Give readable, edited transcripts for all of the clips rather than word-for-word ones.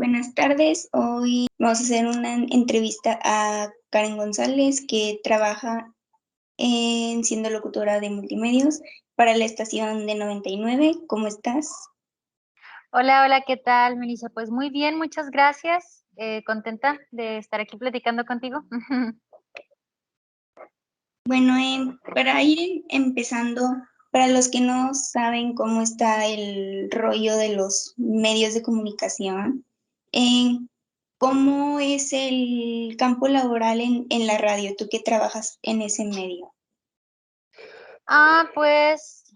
Buenas tardes. Hoy vamos a hacer una entrevista a Karen González, que trabaja siendo locutora de multimedios para la estación de 99. ¿Cómo estás? Hola, hola, ¿qué tal, Melissa? Pues muy bien, muchas gracias. Contenta de estar aquí platicando contigo. Bueno, para ir empezando, para los que no saben cómo está el rollo de los medios de comunicación, eh, ¿cómo es el campo laboral en la radio? Tú que trabajas en ese medio. Pues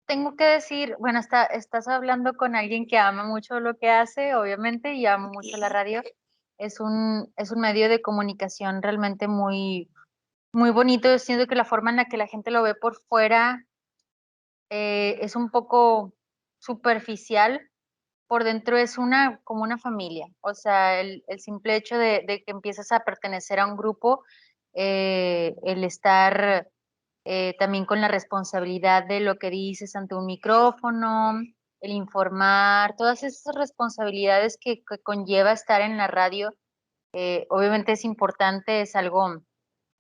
tengo que decir, bueno, estás hablando con alguien que ama mucho lo que hace, obviamente, y ama mucho la radio. Es un medio de comunicación realmente muy, muy bonito. Yo siento que la forma en la que la gente lo ve por fuera es un poco superficial. Por dentro es como una familia. O sea, el simple hecho de que empiezas a pertenecer a un grupo, el estar también con la responsabilidad de lo que dices ante un micrófono, el informar, todas esas responsabilidades que conlleva estar en la radio, obviamente es importante, es algo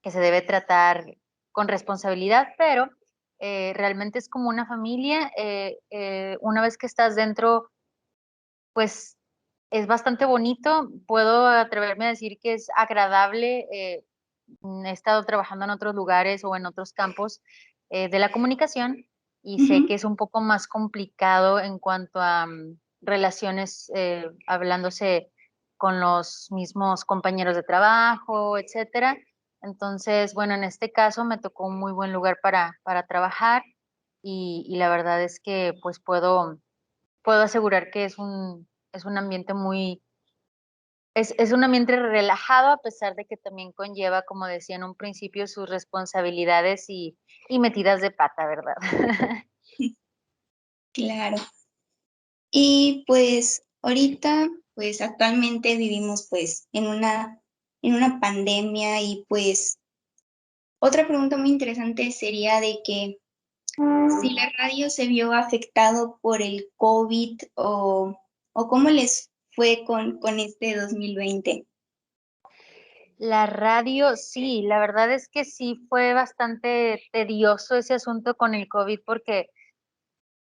que se debe tratar con responsabilidad, pero realmente es como una familia. Una vez que estás dentro, pues es bastante bonito. Puedo atreverme a decir que es agradable. He estado trabajando en otros lugares o en otros campos de la comunicación y sé que Ujú. es un poco más complicado en cuanto a relaciones, hablándose con los mismos compañeros de trabajo, etcétera. Entonces, bueno, en este caso me tocó un muy buen lugar para trabajar y la verdad es que pues puedo asegurar que es un ambiente es un ambiente relajado, a pesar de que también conlleva, como decía en un principio, sus responsabilidades y metidas de pata, ¿verdad? Claro. Y pues ahorita, pues actualmente vivimos pues en una pandemia y pues otra pregunta muy interesante sería de que si la radio se vio afectado por el COVID o cómo les fue con este 2020. La radio, sí, la verdad es que sí fue bastante tedioso ese asunto con el COVID, porque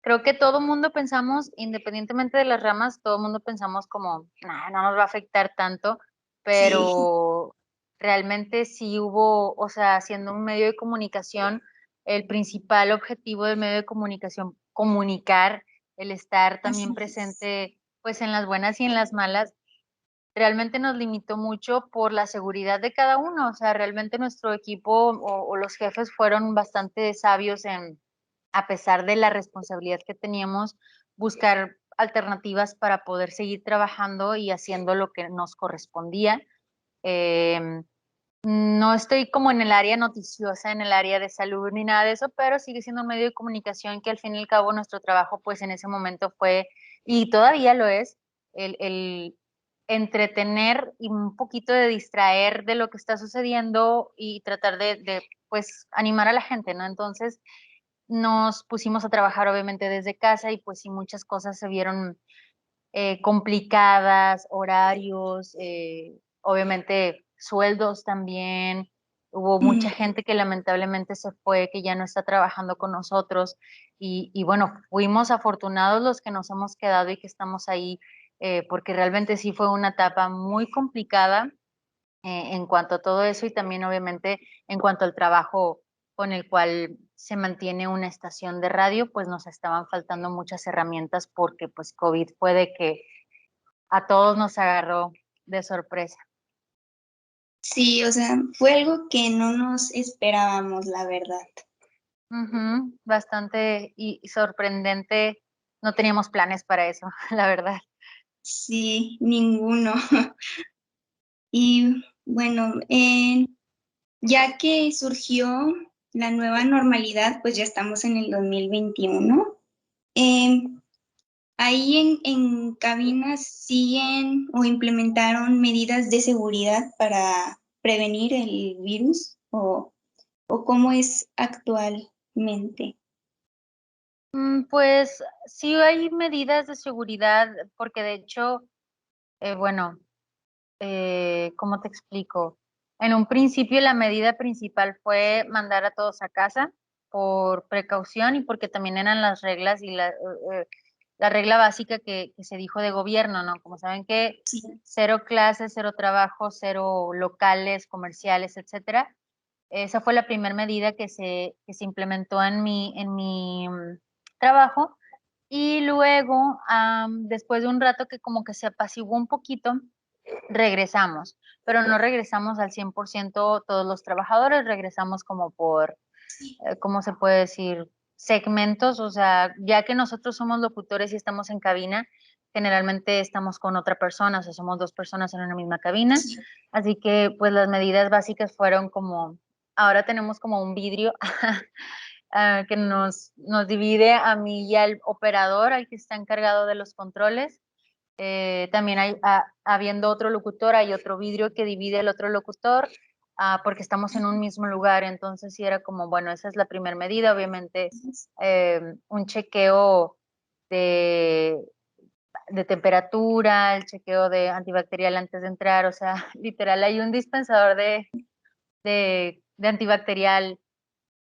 creo que todo mundo pensamos, independientemente de las ramas, todo mundo pensamos como, nah, no nos va a afectar tanto, Sí, pero realmente sí hubo, o sea, siendo un medio de comunicación, el principal objetivo del medio de comunicación, comunicar, el estar también así es. presente, pues en las buenas y en las malas, realmente nos limitó mucho por la seguridad de cada uno. O sea, realmente nuestro equipo o los jefes fueron bastante sabios en, a pesar de la responsabilidad que teníamos, buscar alternativas para poder seguir trabajando y haciendo lo que nos correspondía. Em, no estoy como en el área noticiosa, en el área de salud ni nada de eso, pero sigue siendo un medio de comunicación que al fin y al cabo nuestro trabajo pues en ese momento fue, y todavía lo es, el entretener y un poquito de distraer de lo que está sucediendo y tratar pues animar a la gente, ¿no? Entonces nos pusimos a trabajar obviamente desde casa y pues sí muchas cosas se vieron complicadas, horarios, obviamente sueldos también. Hubo mucha Mm. gente que lamentablemente se fue, que ya no está trabajando con nosotros y bueno, fuimos afortunados los que nos hemos quedado y que estamos ahí, porque realmente sí fue una etapa muy complicada en cuanto a todo eso y también obviamente en cuanto al trabajo con el cual se mantiene una estación de radio, pues nos estaban faltando muchas herramientas porque pues COVID fue de que a todos nos agarró de sorpresa. Sí, o sea, fue algo que no nos esperábamos, la verdad. Ujú, bastante y sorprendente. No teníamos planes para eso, la verdad. Sí, ninguno. Y bueno, ya que surgió la nueva normalidad, pues ya estamos en el 2021. Em, Ahí en cabinas siguen o implementaron medidas de seguridad para prevenir el virus o cómo es actualmente. Pues sí hay medidas de seguridad, porque de hecho Bueno, ¿cómo te explico? En un principio la medida principal fue mandar a todos a casa por precaución y porque también eran las reglas y la regla básica que se dijo de gobierno, ¿no? Como saben que Sí, cero clases, cero trabajo, cero locales, comerciales, etcétera. Esa fue la primera medida que se implementó en mi trabajo. Y luego, después de un rato que como que se apaciguó un poquito, regresamos, pero no regresamos al 100% todos los trabajadores, regresamos como por, ¿cómo se puede decir? Segmentos, o sea, ya que nosotros somos locutores y estamos en cabina, generalmente estamos con otra persona, o sea, somos dos personas en una misma cabina, sí, así que pues las medidas básicas fueron como, ahora tenemos como un vidrio que nos divide a mí y al operador, al que está encargado de los controles. También habiendo otro locutor, hay otro vidrio que divide el otro locutor, porque estamos en un mismo lugar. Entonces, sí era como, bueno, esa es la primera medida. Obviamente, un chequeo de, de temperatura, el chequeo de antibacterial antes de entrar. O sea, literal, hay un dispensador de antibacterial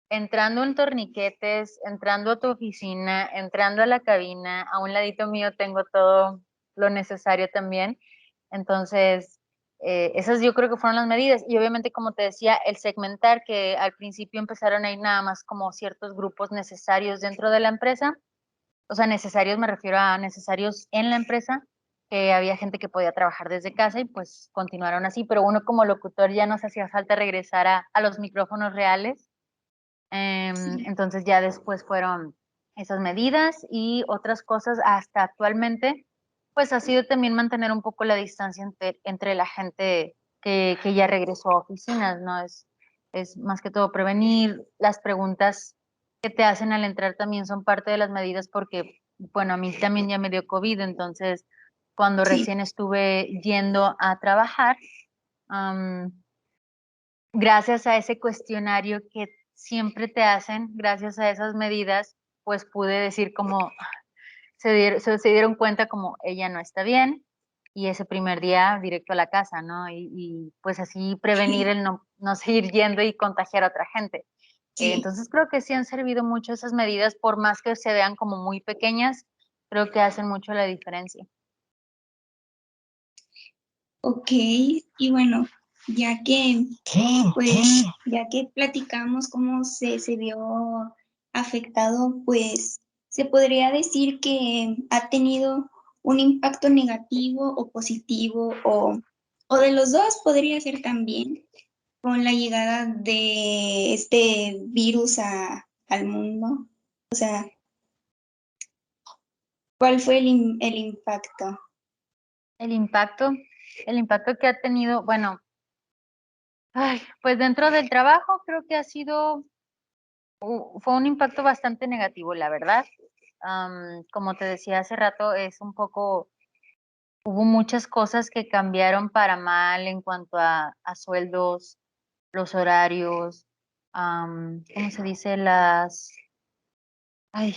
entrando en torniquetes, entrando a tu oficina, entrando a la cabina. A un ladito mío tengo todo lo necesario también. Entonces, esas yo creo que fueron las medidas. Y obviamente, como te decía, el segmentar, que al principio empezaron a ir nada más como ciertos grupos necesarios dentro de la empresa. O sea, necesarios me refiero a necesarios en la empresa, que había gente que podía trabajar desde casa y pues continuaron así. Pero uno como locutor ya nos hacía falta regresar a los micrófonos reales. sí. Entonces ya después fueron esas medidas y otras cosas hasta actualmente, pues ha sido también mantener un poco la distancia entre la gente que ya regresó a oficinas, ¿no? Es más que todo prevenir. Las preguntas que te hacen al entrar también son parte de las medidas porque, bueno, a mí también ya me dio COVID, entonces cuando Sí, recién estuve yendo a trabajar, am, gracias a ese cuestionario que siempre te hacen, gracias a esas medidas, pues pude decir como se dieron cuenta como ella no está bien y ese primer día directo a la casa, ¿no? Y pues así prevenir el no seguir yendo y contagiar a otra gente. sí. Entonces creo que sí han servido mucho esas medidas, por más que se vean como muy pequeñas, creo que hacen mucho la diferencia. Ok, y bueno, ya que, pues, ya que platicamos cómo se vio afectado, pues, se podría decir que ha tenido un impacto negativo o positivo, o de los dos podría ser también, con la llegada de este virus al mundo. O sea, ¿cuál fue el impacto? El impacto, el impacto que ha tenido, bueno, ay, pues dentro del trabajo creo que ha sido fue un impacto bastante negativo, la verdad. Como te decía hace rato, es un poco, hubo muchas cosas que cambiaron para mal en cuanto a sueldos, los horarios, ¿cómo se dice? Ay,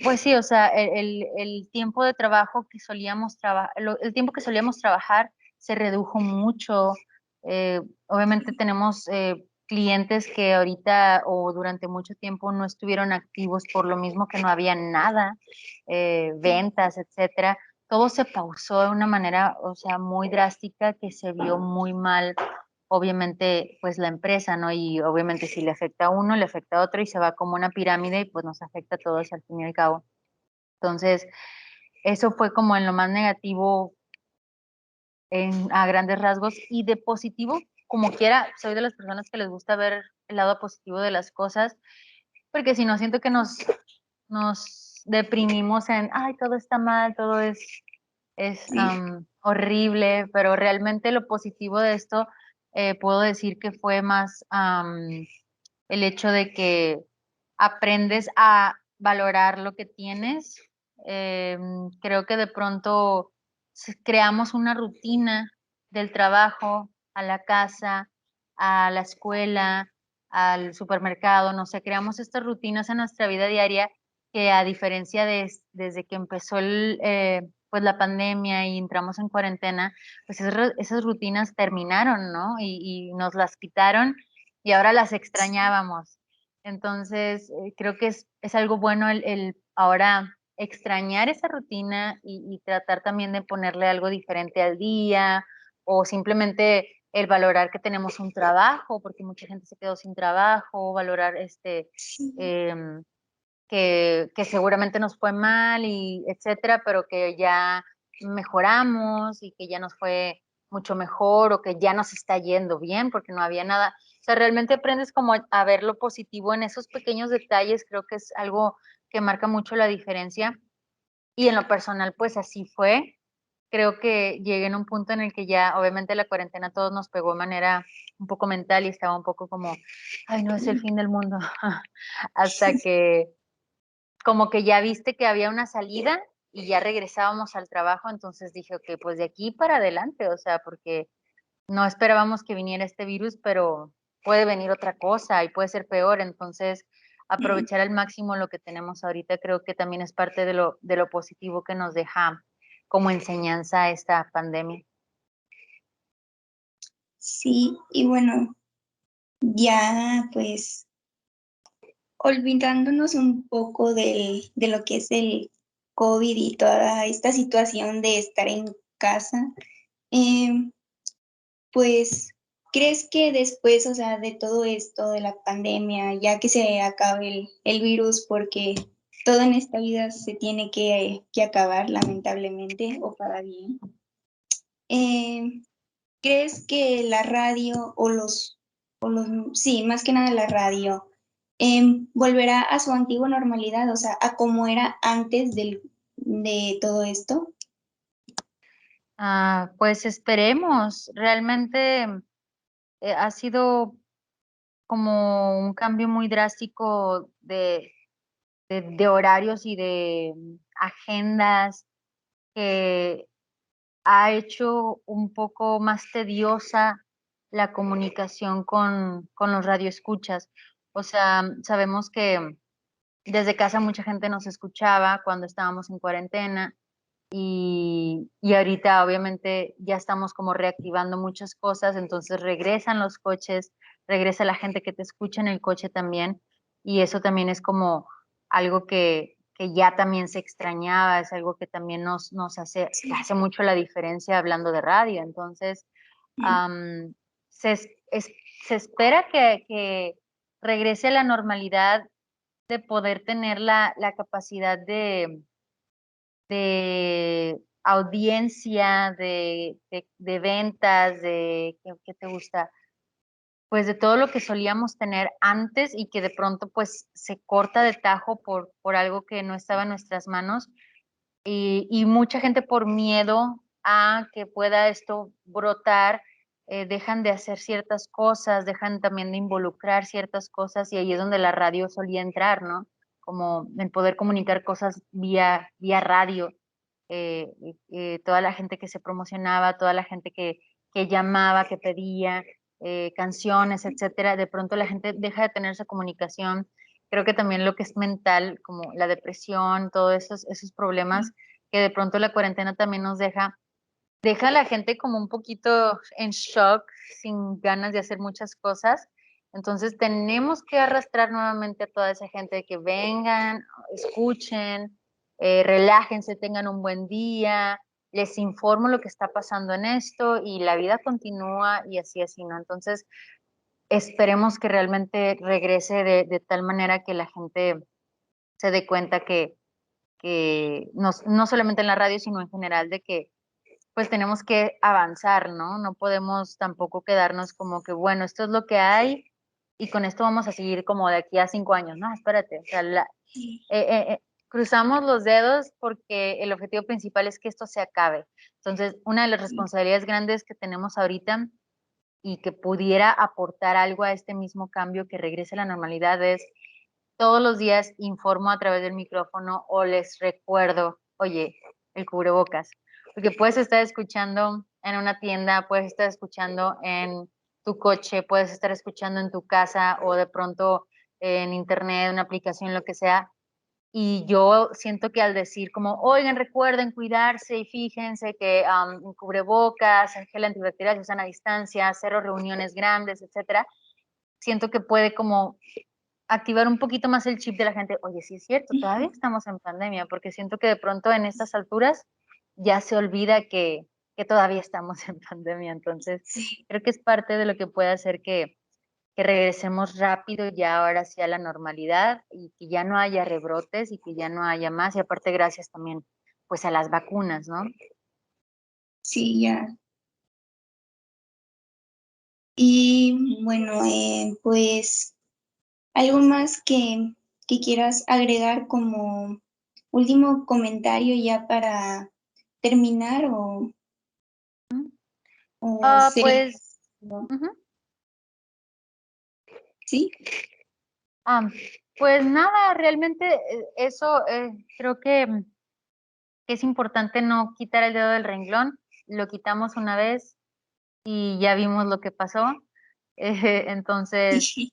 pues sí, o sea, el tiempo de trabajo que solíamos trabajar, el tiempo que solíamos trabajar se redujo mucho. Obviamente tenemos clientes que ahorita o durante mucho tiempo no estuvieron activos por lo mismo que no había nada, ventas, etcétera. Todo se pausó de una manera, o sea, muy drástica que se vio muy mal, obviamente, pues la empresa, ¿no? Y obviamente si le afecta a uno, le afecta a otro y se va como una pirámide y pues nos afecta a todos al fin y al cabo. Entonces, eso fue como en lo más negativo a grandes rasgos y de positivo, como quiera, soy de las personas que les gusta ver el lado positivo de las cosas, porque si no siento que nos deprimimos en, ay, todo está mal, todo es Sí, horrible, pero realmente lo positivo de esto puedo decir que fue más el hecho de que aprendes a valorar lo que tienes. Creo que de pronto creamos una rutina del trabajo a la casa, a la escuela, al supermercado, no sé, creamos estas rutinas en nuestra vida diaria que a diferencia desde que empezó pues la pandemia y entramos en cuarentena, pues esas rutinas terminaron, ¿no? Y nos las quitaron y ahora las extrañábamos. Entonces, creo que es algo bueno el ahora extrañar esa rutina y tratar también de ponerle algo diferente al día o simplemente el valorar que tenemos un trabajo, porque mucha gente se quedó sin trabajo, valorar Sí, em, que seguramente nos fue mal y etcétera, pero que ya mejoramos y que ya nos fue mucho mejor o que ya nos está yendo bien porque no había nada. O sea, realmente aprendes como a ver lo positivo en esos pequeños detalles, creo que es algo que marca mucho la diferencia. Y en lo personal, pues así fue. Creo que llegué en un punto en el que ya, obviamente, la cuarentena a todos nos pegó de manera un poco mental y estaba un poco como, ay, no es el fin del mundo. Hasta que como que ya viste que había una salida y ya regresábamos al trabajo, entonces dije, ok, pues de aquí para adelante, o sea, porque no esperábamos que viniera este virus, pero puede venir otra cosa y puede ser peor, entonces sí. aprovechar al máximo lo que tenemos ahorita creo que también es parte de lo positivo que nos deja como enseñanza esta pandemia. Sí, y bueno, ya pues olvidándonos un poco de lo que es el COVID y toda esta situación de estar en casa, em, pues, ¿crees que después, o sea, de todo esto, de la pandemia, ya que se acabe el virus, porque todo en esta vida se tiene que acabar, lamentablemente, o para bien, em, ¿crees que la radio o los sí, más que nada la radio, volverá a su antigua normalidad, o sea, a como era antes de todo esto? Pues esperemos, realmente ha sido como un cambio muy drástico de horarios y de agendas que ha hecho un poco más tediosa la comunicación con los radioescuchas. O sea, sabemos que desde casa mucha gente nos escuchaba cuando estábamos en cuarentena y ahorita obviamente ya estamos como reactivando muchas cosas, entonces regresan los coches, regresa la gente que te escucha en el coche también, y eso también es como algo que ya también se extrañaba, es algo que también nos hace mucho la diferencia hablando de radio. Entonces, Mm, am, se, es- es- se espera que regrese a la normalidad de poder tener la capacidad de audiencia, de ventas, ¿qué te gusta? Pues de todo lo que solíamos tener antes y que de pronto pues se corta de tajo por algo que no estaba en nuestras manos y mucha gente por miedo a que pueda esto brotar, dejan de hacer ciertas cosas, dejan también de involucrar ciertas cosas y ahí es donde la radio solía entrar, ¿no? Como el poder comunicar cosas vía radio, toda la gente que se promocionaba, toda la gente que llamaba, que pedía canciones, etcétera, de pronto la gente deja de tener esa comunicación. Creo que también lo que es mental, como la depresión, todos esos problemas que de pronto la cuarentena también nos deja a la gente como un poquito en shock, sin ganas de hacer muchas cosas. Entonces tenemos que arrastrar nuevamente a toda esa gente de que vengan, escuchen, relájense, tengan un buen día, les informo lo que está pasando en esto y la vida continúa y así, ¿no? Entonces esperemos que realmente regrese de tal manera que la gente se dé cuenta que no solamente en la radio, sino en general, de que pues tenemos que avanzar, ¿no? No podemos tampoco quedarnos como que, bueno, esto es lo que hay y con esto vamos a seguir como de aquí a 5 años. No, espérate, o sea, sí, cruzamos los dedos porque el objetivo principal es que esto se acabe. Entonces, una de las sí, responsabilidades grandes que tenemos ahorita y que pudiera aportar algo a este mismo cambio que regrese a la normalidad es todos los días informo a través del micrófono o les recuerdo, oye, el cubrebocas, porque puedes estar escuchando en una tienda, puedes estar escuchando en tu coche, puedes estar escuchando en tu casa o de pronto en internet, una aplicación, lo que sea, Y yo siento que al decir como, oigan, recuerden cuidarse y fíjense que cubrebocas, el gel antibacterial se usan a distancia, cero reuniones grandes, etcétera, siento que puede como activar un poquito más el chip de la gente. Oye, sí es cierto, todavía estamos en pandemia, porque siento que de pronto en estas alturas ya se olvida que todavía estamos en pandemia. Entonces, Sí, creo que es parte de lo que puede hacer que regresemos rápido ya ahora sí a la normalidad y que ya no haya rebrotes y que ya no haya más. Y aparte, gracias también pues a las vacunas, ¿no? sí, ya. Y bueno, pues algo más que quieras agregar como último comentario ya para terminar o sería, Pues, ¿no? ujú. ¿Sí? Ah, pues nada, realmente eso creo que es importante no quitar el dedo del renglón. Lo quitamos una vez y ya vimos lo que pasó. Entonces, Sí.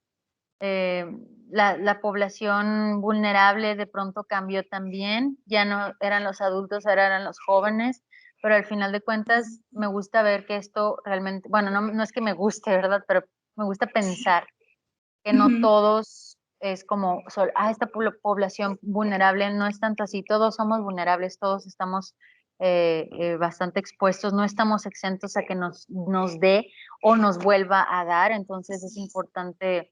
eh, la población vulnerable de pronto cambió también. Ya no eran los adultos, ahora eran los jóvenes. Pero al final de cuentas, me gusta ver que esto realmente, bueno, no es que me guste, ¿verdad? Pero me gusta pensar que no Ujú, todos es como, esta población vulnerable, no es tanto así, todos somos vulnerables, todos estamos bastante expuestos, no estamos exentos a que nos dé o nos vuelva a dar, entonces es importante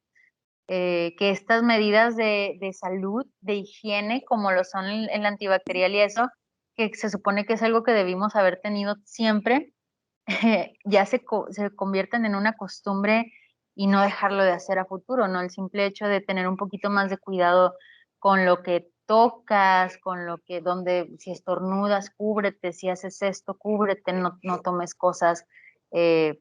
que estas medidas de salud, de higiene, como lo son el antibacterial y eso, que se supone que es algo que debimos haber tenido siempre, ya se convierten en una costumbre y no dejarlo de hacer a futuro, ¿no? El simple hecho de tener un poquito más de cuidado con lo que tocas, con lo que, donde, si estornudas, cúbrete, si haces esto, cúbrete, no tomes cosas eh,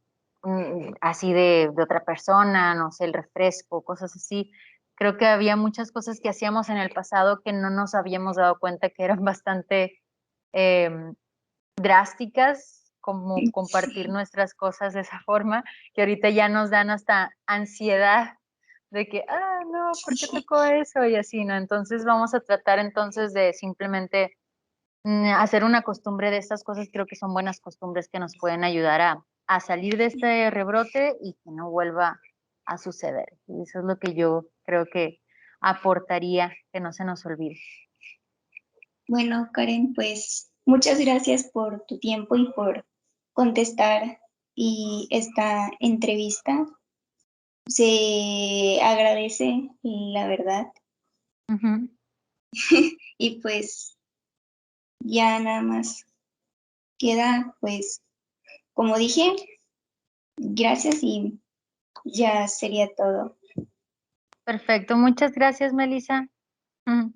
así de otra persona, no sé, el refresco, cosas así. Creo que había muchas cosas que hacíamos en el pasado que no nos habíamos dado cuenta que eran bastante em, drásticas, como compartir sí. nuestras cosas de esa forma, que ahorita ya nos dan hasta ansiedad de que, no, ¿por qué tocó eso? Y así, ¿no? Entonces vamos a tratar entonces de simplemente hacer una costumbre de estas cosas, creo que son buenas costumbres que nos pueden ayudar a salir de este rebrote y que no vuelva a suceder. Y eso es lo que yo creo que aportaría, que no se nos olvide. Bueno, Karen, pues muchas gracias por tu tiempo y por contestar y esta entrevista. Se agradece, la verdad. Ujú. Y pues ya nada más queda, pues, como dije, gracias y ya sería todo. Perfecto, muchas gracias, Melissa. Ujú.